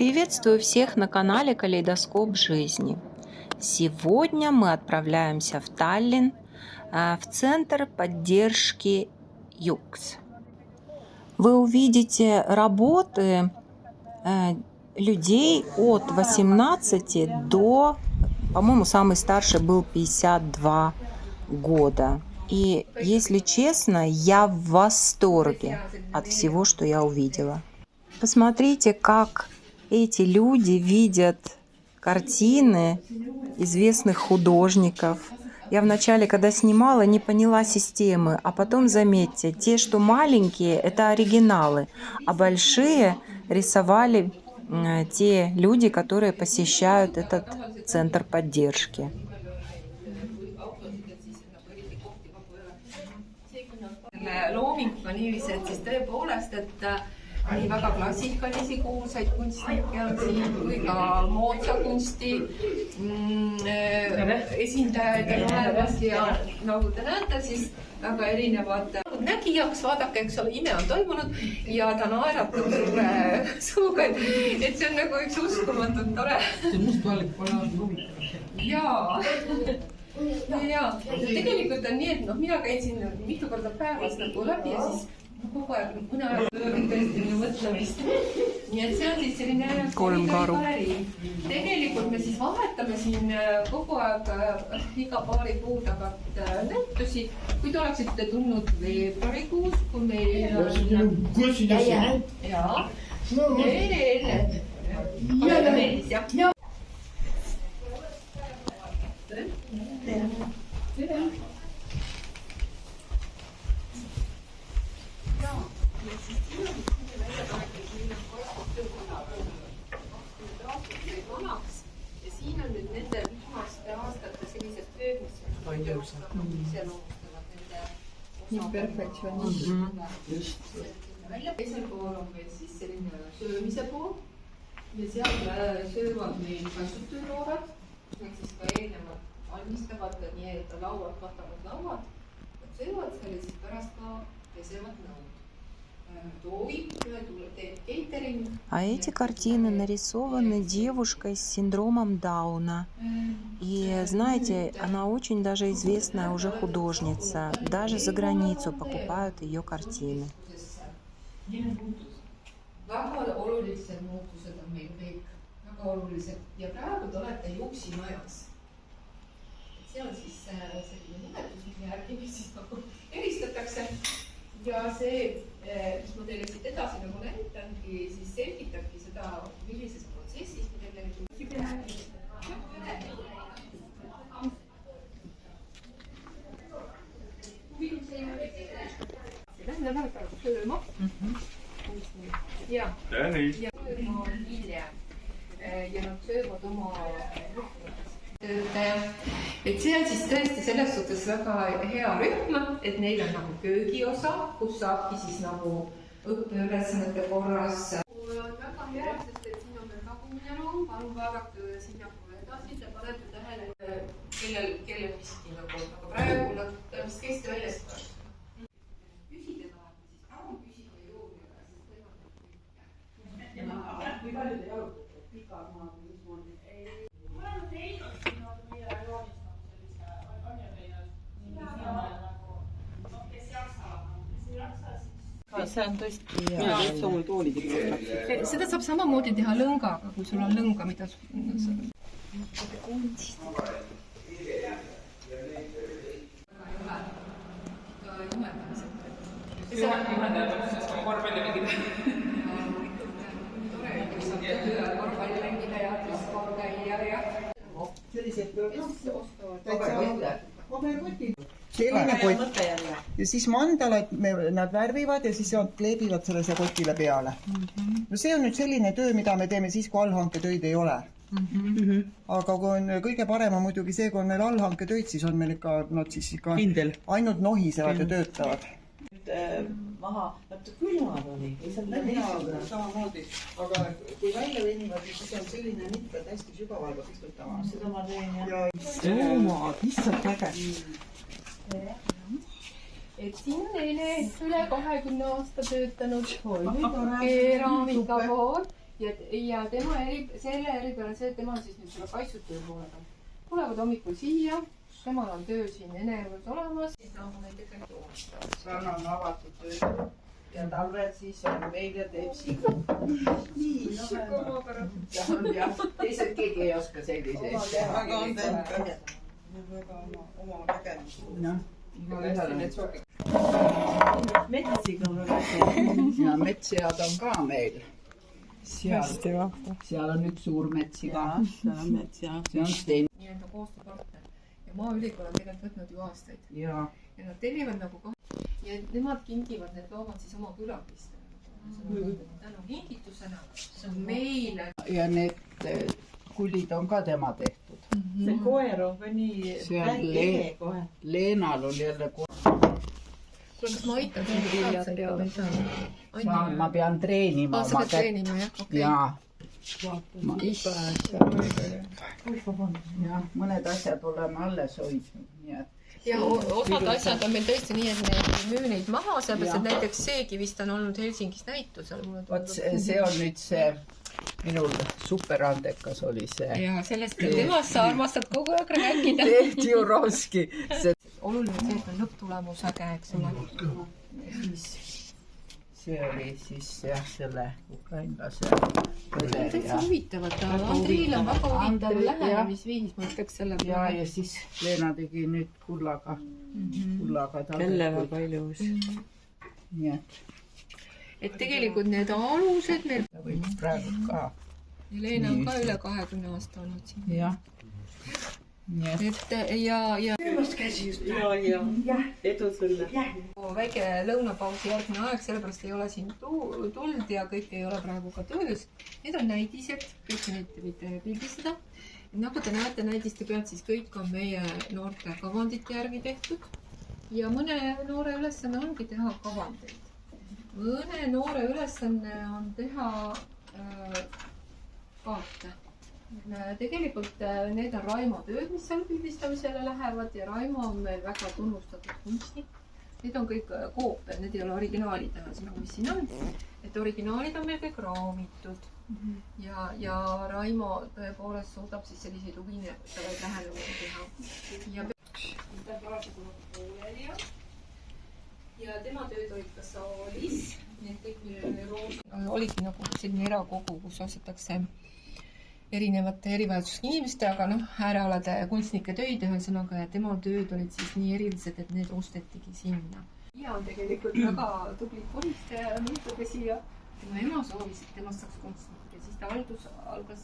Приветствую всех на канале Калейдоскоп жизни. Сегодня мы отправляемся в Таллин, в центр поддержки ЮКС. Вы увидите работы людей от 18 до, по-моему, самый старший был 52 года. И, если честно, я в восторге от всего, что я увидела. Посмотрите, как эти люди видят картины известных художников. Я вначале, когда снимала, не поняла системы, а потом, заметьте, те, что маленькие, это оригиналы, а большие рисовали те люди, которые посещают этот центр поддержки. Loominguga niiviisi, et siis tõepoolest, et nii väga klassikalisi kuulsaid kunstnikke on siin kui ka moodsa kunsti esindajaid on olemas ja nagu te näete, siis väga erinevad nägijaks, vaadake, eks ole, ime on toimunud ja ta naeratab suure suuga, et see on nagu üks uskumatult tore. See mustvallik pole huvitav. Jaa. Ja tegelikult on nii, et mina käin siin mitu korda päevas nagu läbi ja siis kogu aeg mõne aeg pöörab tõesti minu mõtlemist. Nii et see on siis selline galerii. Tegelikult me siis vahetame siin kogu aeg iga paari kuu tagant näitusi. Kui te oleksite tulnud veebruarikuus, kui meil on... Jaa. Enne meeldis, jah. Tere. Ja siin on nüüd nende viimaste aastate sellised tööd, mis on iseloomustavad nende nii perfektsioonist. Teisel pool on meil siis selline söömise pool ja seal söövad meil kassutööloovad, need siis ka eelnevalt valmistavad nii-öelda lauad, katavad lauad. Nad söövad seal ja siis pärast ka pesevad nõud. А эти картины нарисованы девушкой с синдромом Дауна. И знаете, она очень даже известная уже художница. Даже за границу покупают ее картины. Väga olulised muutused on meil kõik. Väga olulised. Ja praegu te olete Juksi majas. See on siis selline nimetus, mis järgi mis siis nagu eristatakse. Ja see, mis ma teile siit edasi nagu näitangi, siis selgitabki seda, millises protsessis me tegelikult Lähme väga sööma. Ja sööma on hiljem. Ja nad söövad oma töötaja. Et see on siis tõesti selles suhtes väga hea rühm, et neil on nagu köögiosa, kus saabki siis nagu õppeülesannete korras. On väga hea, sest et siin on veel tagumine ruum, palun vaadake sinna poole edasi, te panete tähele, kellel miski nagu, aga praegu nad vist käiste väljast ka. Küsite tahate, siis palun küsige juurde, siis teevad. Kui palju te jalutate? Pikad maad või mismoodi? Oleme teinud siin meie joonistanud sellise, on ju teinud nagu, kes jaksa, siis see on tõesti täitsa mul toolid. Seda saab samamoodi teha lõngaga, kui sul on lõnga, mida selline kott ja siis mandalad nad värvivad ja siis kleebivad sellele kotile peale. No see on nüüd selline töö, mida me teeme siis, kui allhanketöid ei ole. Aga kui on kõige parem on muidugi see, kui on meil allhanketöid, siis on meil ikka, nad siis ikka ainult nohisevad ja töötavad. Maha, nad külmad oli. Samamoodi, aga kui välja venivad, siis on selline nipp, et hästi sügavalgas istutama. Seda ma teen, jah. Issand äge. Et siin neile üle 20 aasta töötanud keraamikapool ja selle eripära on see, et tema on siis nüüd selle kaitsutöö poole peal. Tulevad hommikul siia, temal on töö siin Enervas olemas. Nagu näiteks seal on avatud töö ja talvel siis on meil ja teeb siin. Nii, jah, teised keegi ei oska selliseid teha. Väga on teil väga oma nägemust. Metsiga on väga ja metssead on ka meil. Seal on üks suur metsiga. Seal on mets, jah. See on Sten. Nii-öelda koostööpartner. Ja Maaülikool on tegelikult võtnud ju aastaid. Ja nad tellivad nagu ja nemad kingivad need loomad siis oma külalistele. Tänu kingitusena meile. Ja need kullid on ka tema tehtud. See koer on ka nii äge kohe. Leenal on jälle koer. Kas ma aitan siin viljad peale? Saan, ma pean treenima. Sa pead treenima, jah? Okei. Jaa. Jah, mõned asjad oleme alles hoidnud, nii et. Ja osad asjad on meil tõesti nii, et me ei müü neid maha, sellepärast, et näiteks seegi vist on olnud Helsingis näitusel. Vot see on nüüd see, minul superandekas oli see. Ja sellest temast sa armastad kogu aeg rääkida. Jurovski. Oluline see, et on lõpptulemus äge, eks ole. See oli siis jah, selle ukrainlase. See on täitsa huvitavat. Andriil on väga huvitav lähenemisviis, ma ütleks selle peale. Ja siis Leena tegi nüüd kullaga. Kelle väga ilus. Nii et tegelikult need alused meil. Võiks praegu ka. Leena on ka üle 20 aasta olnud siin. Jah. Et ja Söömas käsi just. Ja. Edu sulle. Väike lõunapausi järgne aeg, sellepärast ei ole siin tuld ja kõik ei ole praegu ka töös. Need on näidised, kõiki neid võite pildistada. Nagu te näete näidiste pealt, siis kõik on meie noorte kavandite järgi tehtud. Ja mõne noore ülesanne ongi teha kavandeid. Mõne noore ülesanne on teha kaarte. Tegelikult need on Raimo tööd, mis seal pildistamisele lähevad ja Raimo on meil väga tunnustatud kunstnik. Need on kõik koopiad, need ei ole originaalid, mis siin on. Et originaalid on meil kõik raamitud ja Raimo tõepoolest suudab siis selliseid huvitavaid lähenemisi teha. Ja tema tööd olid ka saalis, need kõik meil olidki nagu selline erakogu, kus ostetakse erinevate erivajadusega inimeste, aga äärealade kunstnike töid ühesõnaga ja tema tööd olid siis nii erilised, et need ostetigi sinna. Ja on tegelikult väga tubli koristaja ja mõtlepesija. Tema ema soovis, et temast saaks kunstnik ja siis ta algas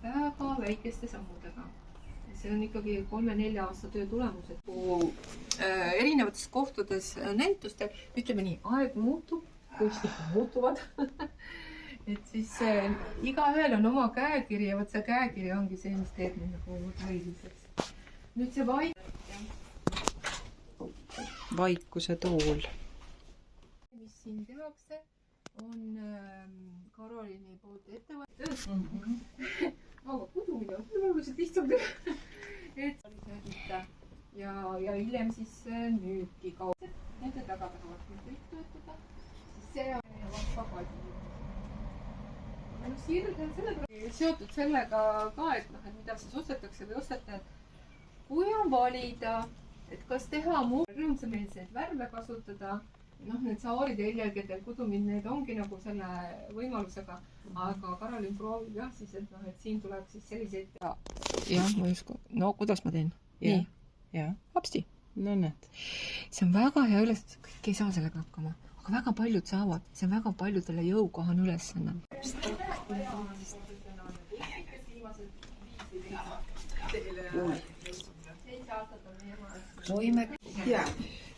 väga väikeste sammudega. See on ikkagi 3-4 aasta töö tulemus, et erinevates kohtades näitustel, ütleme nii, aeg muutub, kunstnikud muutuvad. Et siis igaühel on oma käekiri ja võt see käekiri ongi see, mis teeb mind nagu eriliseks. Nüüd see Vaikuse tool. Mis siin tehakse, on Karoliini poolt ettevõtted. Aga kudumine on oluliselt lihtsam teha. Ja hiljem siis müüki kaudselt. Nende taga tahavad kõik töötada. Siis see on vaba. Siirud on seotud sellega ka, et mida siis ostetakse või ostate, et kui on valida, et kas teha muu rõõmsameelseid värve kasutada, need saaride eeljälgedel kudumid, need ongi nagu selle võimalusega, aga Karolin proovib jah siis, et siin tuleb siis selliseid. Jah, ma just, kuidas ma teen? Nii? Jah. Hapsti. No näed. See on väga hea ülesanne, kõik ei saa sellega hakkama. Aga väga paljud saavad, see on väga paljudele jõukohane ülesanne. Ja,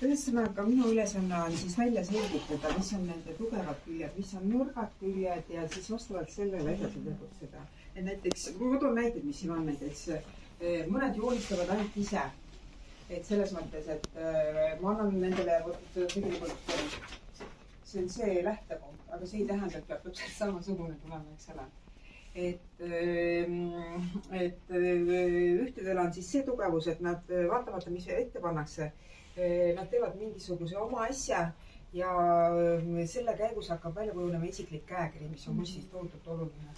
ühesõnaga minu ülesanne on siis välja selgitada, mis on nende tugevad küljed, mis on nõrgad küljed ja siis vastavalt sellele edasi tegutseda. Et näiteks, ma toon näited, mis siin on näiteks, mõned joonistavad ainult ise. Et selles mõttes, et ma annan nendele tegelikult, see on see lähtepunkt, aga see ei tähenda, et peab täpselt samasugune tulema, eks ole. Et ühtedel on siis see tugevus, et nad vaatamata, mis ette pannakse, nad teevad mingisuguse oma asja ja selle käigus hakkab välja kujunema isiklik käekiri, mis on kunstist tohutult oluline.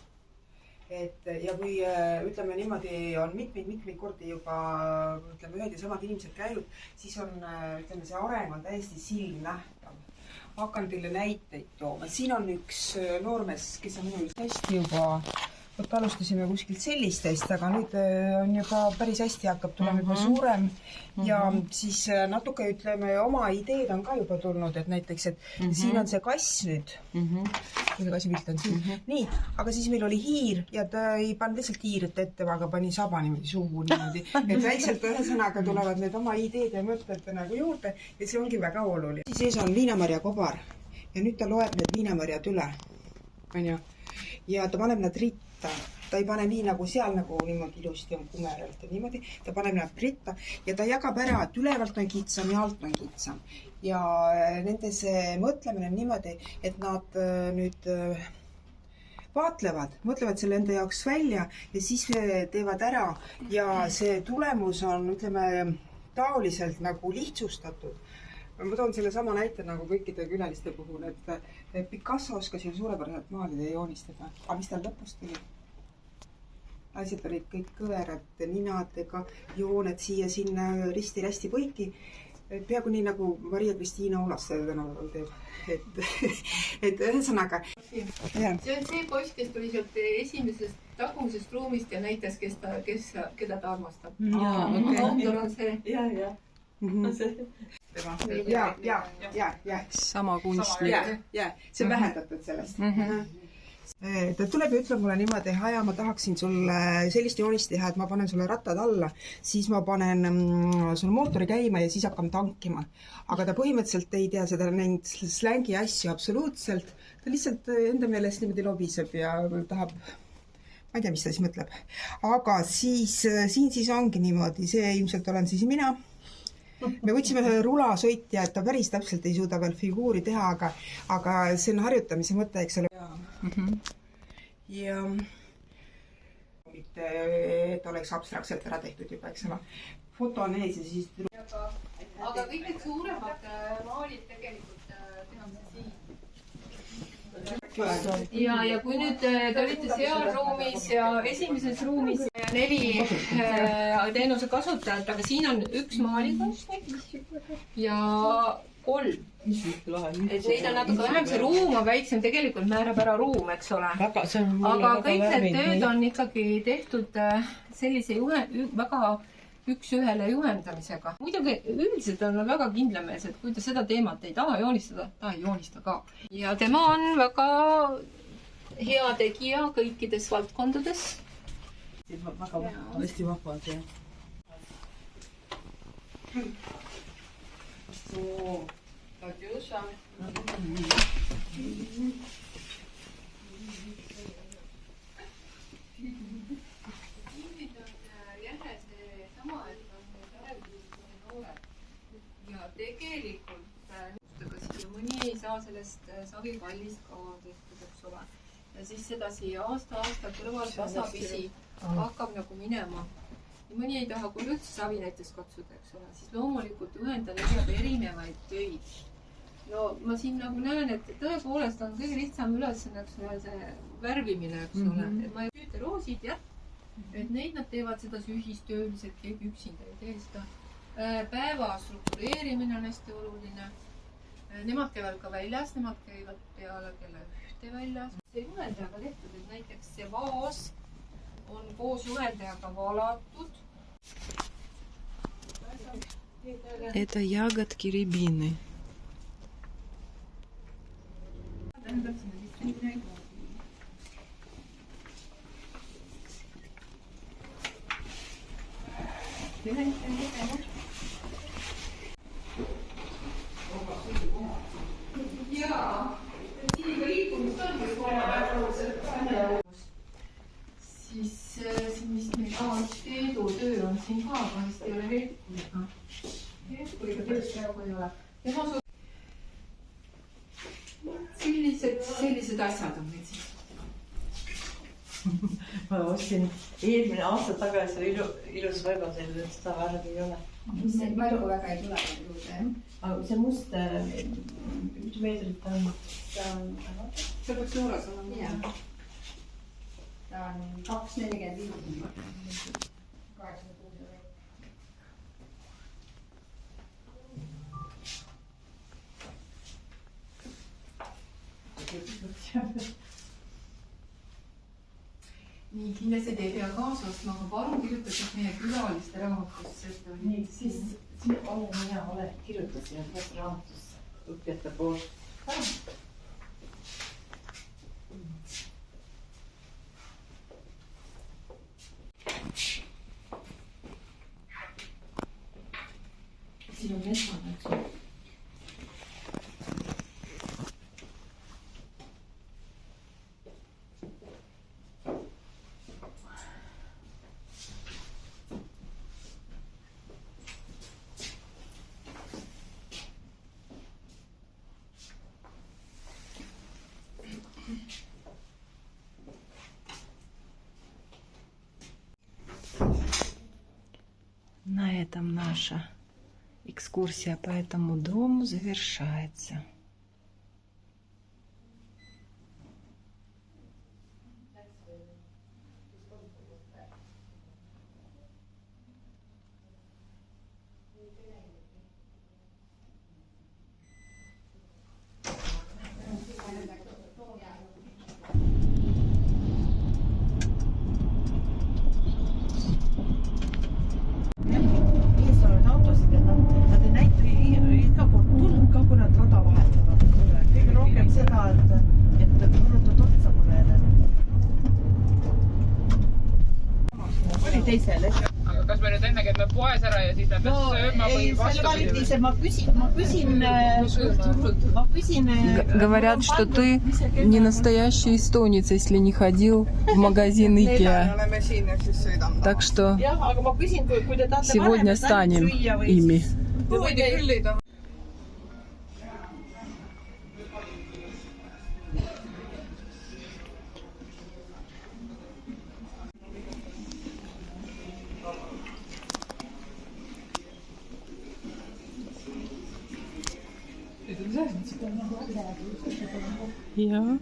Et ja kui ütleme niimoodi on mitmeid kordi juba ütleme ühed ja samad inimesed käinud, siis on ütleme see areng on täiesti silmnähtav. Hakkan teile näiteid tooma. Siin on üks noormees, kes on minu hästi juba, alustasime kuskilt sellistest, aga nüüd on juba päris hästi, hakkab tulema juba suurem ja siis natuke ütleme, oma ideed on ka juba tulnud, et näiteks, et siin on see kass nüüd, kui see kassipilt on siin, nii, aga siis meil oli hiir ja ta ei pannud lihtsalt hiiret ette, aga pani saba niimoodi suhu niimoodi, et väikselt ühesõnaga tulevad need oma ideed ja mõtted nagu juurde ja see ongi väga oluline. Siis ees on viinamarja kobar ja nüüd ta loeb need viinamarjad üle, on ju, ja ta paneb nad ritta. Ta ei pane nii nagu seal nagu niimoodi ilusti on kumeralt ja niimoodi, ta paneb nad ritta ja ta jagab ära, et ülevalt on kitsam ja alt on kitsam. Ja nende see mõtlemine on niimoodi, et nad nüüd vaatlevad, mõtlevad selle enda jaoks välja ja siis teevad ära ja see tulemus on, ütleme, taoliselt nagu lihtsustatud. Ma toon selle sama näite nagu kõikide külaliste puhul, et Picasso oskas ju suurepäraselt maalida ja joonistada. Aga mis tal lõpus tuli? Asjad olid kõik kõverad ninadega, jooned siia-sinna risti-rästi põiki. Peaaegu nii nagu Maria-Kristiina Ulaste tänaval teeb. Et ühesõnaga. See on see poiss, kes tuli sealt esimesest tagumisest ruumist ja näitas, keda ta armastab. Autor on see. Ja. Sama kunstnik. Ja, see on vähendatud sellest. Ta tuleb ja ütleb mulle niimoodi, et ma tahaksin sulle sellist joonist teha, et ma panen sulle rattad alla, siis ma panen sulle mootori käima ja siis hakkame tankima. Aga ta põhimõtteliselt ei tea seda neid slängi asju absoluutselt. Ta lihtsalt enda meelest niimoodi lobiseb ja tahab, ma ei tea, mis ta siis mõtleb. Aga siin siis ongi niimoodi, see ilmselt olen siis mina. Me võtsime rulasõitja, et ta päris täpselt ei suuda veel figuuri teha, aga see on harjutamise mõte, eks ole. Ja mitte, et oleks abstraktselt ära tehtud juba, eks ole. Foto on ees ja siis... Aga kõik need suuremad maalid tegelikult tehakse siin. Ja kui nüüd te olite seal ruumis ja esimeses ruumis 4 teenuse kasutajat, aga siin on 1 maalikunstnik ja 3. Et neid on natuke vähem, see ruum on väiksem, tegelikult määrab ära ruum, eks ole. Aga kõik need tööd on ikkagi tehtud sellise väga üks-ühele juhendamisega. Muidugi üldiselt on väga kindlameelsed, kui ta seda teemat ei taha joonistada, ta ei joonista ka. Ja tema on väga hea tegija kõikides valdkondades. Väga hästi vahva on see. Kadjuša. Tegelikult siia mõni ei saa sellest savikallist ka tehtud, eks ole. Ja siis seda siia aasta kõrval tasapisi hakkab nagu minema. Ja mõni ei taha kui üldse savi näiteks katsuda, eks ole. Siis loomulikult ühendan erinevaid töid. No ma siin nagu näen, et tõepoolest on kõige lihtsam ülesanne see värvimine, eks ole. Et ma ei püüta roosid, jah. Et neid nad teevad seda ühistööliselt, keegi üksinda ei tee seda. Päeva struktureerimine on hästi oluline. Nemad käivad ka väljas, nemad käivad peale kella 1 väljas. See juhendajaga tehtud, et näiteks see vaas on koos juhendajaga valatud. Это ягодки рябины. Jaa, siin liikumist on ju kohe. Siis siin vist meil üks Teedu-töö on siin ka, vahest ei ole Heetkuliga. Heetkuliga töös praegu ei ole. Sellised asjad on meil siin. Ma ostsin eelmine aasta tagasi ilus väga selline, seda värvi ei ole. mis see valgu väga ei tule juurde. aga see must, mitu meetrit ta on? See peaks juures olema. Jah. Ta on 2,45. 86 või. nii, kindlasti te ei pea kaasa ostma, aga palun kirjutage meie külaliste raamatusse. nii, siis olen mina, kirjutasin raamatusse õppijate poolt. siin on esmane, eks ju. На этом наша экскурсия по этому дому завершается. Eesolevad autosid ja nad ei näita iga kord tuld ka, kui nad rada vahetavad. Kõige rohkem seda, et kulutad otsa mõnele. Oli teisele. Aga kas me nüüd enne käime poes ära ja siis lähme sööma või vastupidi? Ma küsin... Говорят, что ты не настоящий эстонец, если не ходил в магазин Ikea. Так что Jah, aga ma küsin, kui te tahate сегодня станем ими. Võidi küllida. Ja.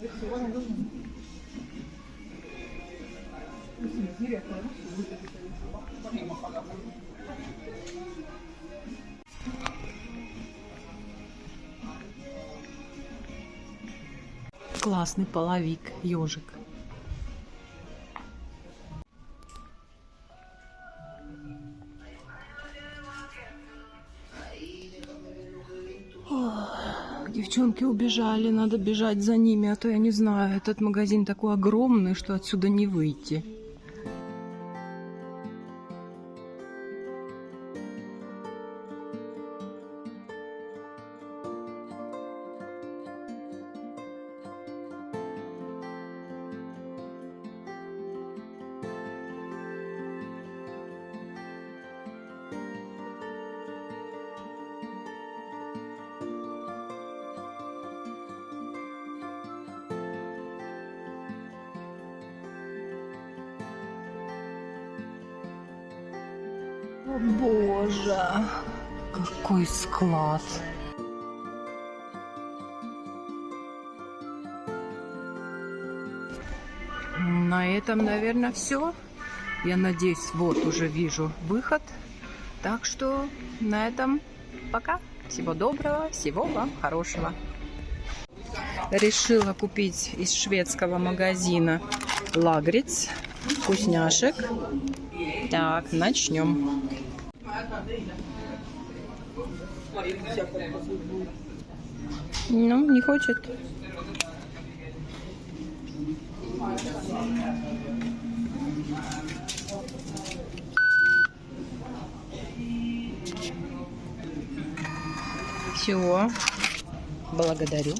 Классный половик, ежик. Девчонки убежали, надо бежать за ними, а то я не знаю, этот магазин такой огромный, что отсюда не выйти. О, боже, какой склад. На этом, наверное, все. Я надеюсь, вот уже вижу выход. Так что на этом пока. Всего доброго, всего вам хорошего. Решила купить из шведского магазина Лагриц вкусняшек. Так, начнем. Ну, не хочет. Все. Благодарю.